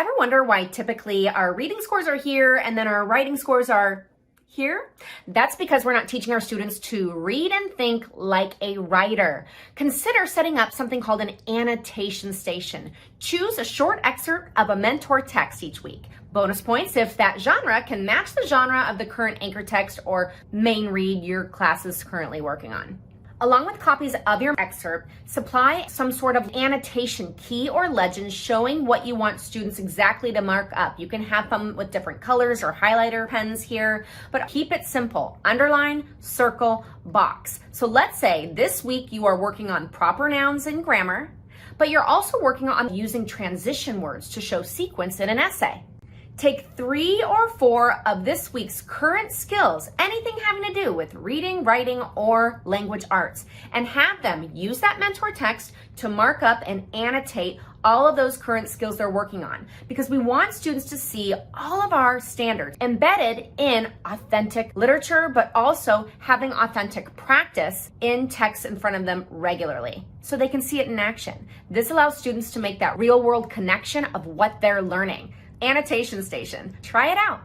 Ever wonder why typically our reading scores are here and then our writing scores are here? That's because we're not teaching our students to read and think like a writer. Consider setting up something called an annotation station. Choose a short excerpt of a mentor text each week. Bonus points if that genre can match the genre of the current anchor text or main read your class is currently working on. Along with copies of your excerpt, supply some sort of annotation key or legend showing what you want students exactly to mark up. You can have them with different colors or highlighter pens here, but keep it simple. Underline, circle, box. So let's say this week you are working on proper nouns and grammar, but you're also working on using transition words to show sequence in an essay. Take 3 or 4 of this week's current skills, anything having to do with reading, writing, or language arts, and have them use that mentor text to mark up and annotate all of those current skills they're working on, because we want students to see all of our standards embedded in authentic literature, but also having authentic practice in text in front of them regularly so they can see it in action. This allows students to make that real world connection of what they're learning. Annotation Station. Try it out.